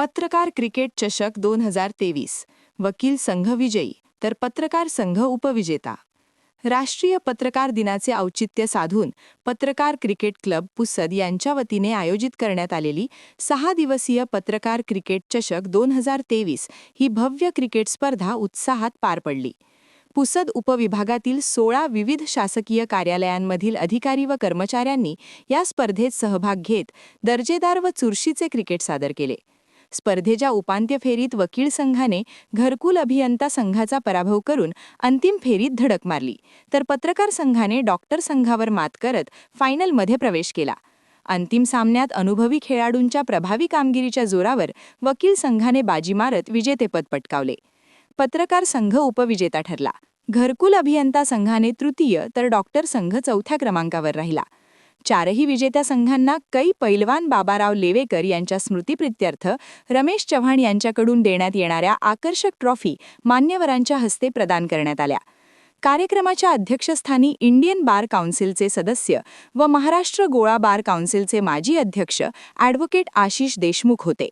पत्रकार क्रिकेट चषक 2023 वकील संघ विजयी तर पत्रकार संघ उपविजेता. राष्ट्रीय पत्रकार दिनाचे औचित्य साधून पत्रकार क्रिकेट क्लब पुसद यांच्या वतीने आयोजित करण्यात आलेली 6 दिवसीय पत्रकार क्रिकेट चषक 2023 ही भव्य क्रिकेट स्पर्धा उत्साहात पार पडली. पुसद उपविभागातील 16 विविध शासकीय कार्यालयांमधील अधिकारी व कर्मचाऱ्यांनी या स्पर्धेत सहभाग घेत दर्जेदार व चुरशीचे क्रिकेट सादर केले. स्पर्धेच्या उपांत्य फेरीत वकील संघाने घरकुल अभियंता संघाचा पराभव करून अंतिम फेरीत धडक मारली, तर पत्रकार संघाने डॉक्टर संघावर मात करत फायनलमध्ये प्रवेश केला. अंतिम सामन्यात अनुभवी खेळाडूंच्या प्रभावी कामगिरीच्या जोरावर वकील संघाने बाजी मारत विजेतेपद पटकावले. पत्रकार संघ उपविजेता ठरला. घरकुल अभियंता संघाने तृतीय तर डॉक्टर संघ चौथ्या क्रमांकावर राहिला. चारही विजेत्या संघांना कै पैलवान बाबाराव लेवेकर यांच्या स्मृतिप्रित्यर्थ रमेश चव्हाण यांच्याकडून देण्यात येणाऱ्या आकर्षक ट्रॉफी मान्यवरांच्या हस्ते प्रदान करण्यात आल्या. कार्यक्रमाच्या अध्यक्षस्थानी इंडियन बार काउन्सिलचे सदस्य व महाराष्ट्र गोळा बार काउन्सिलचे माजी अध्यक्ष ॲडव्होकेट आशिष देशमुख होते.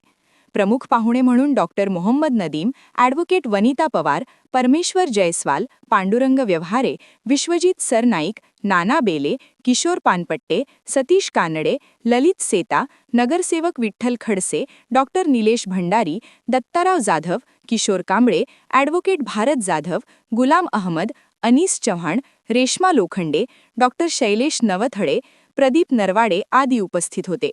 प्रमुख पाहुणे म्हणून डॉक्टर मोहम्मद नदीम, ॲडव्होकेट वनिता पवार, परमेश्वर जयस्वाल, पांडुरंग व्यवहारे, विश्वजित सरनाईक, नाना बेले, किशोर पानपट्टे, सतीश कानडे, ललित सेता, नगरसेवक Vitthal Khadse, doctor Nilesh Bhandari, दत्ताराव Jadhav, Kishore Kamble, advocate Bharat Jadhav, Ghulam Ahmad, Anees Chavan, Reshma Lokhande, doctor Shailesh नवथडे, Pradeep Narwade आदी उपस्थित होते.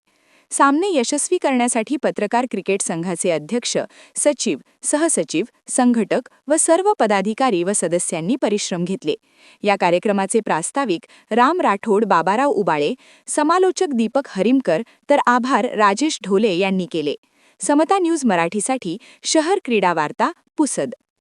सामने यशस्वी करण्यासाठी पत्रकार क्रिकेट संघाचे अध्यक्ष, सचिव, सहसचिव, संघटक व सर्व पदाधिकारी व सदस्यांनी परिश्रम घेतले. या कार्यक्रमाचे प्रास्ताविक राम राठोड, बाबाराव उबाळे, समालोचक दीपक हरिमकर तर आभार राजेश ढोले यांनी केले. समता न्यूज मराठीसाठी शहर क्रीडा वार्ता, पुसद.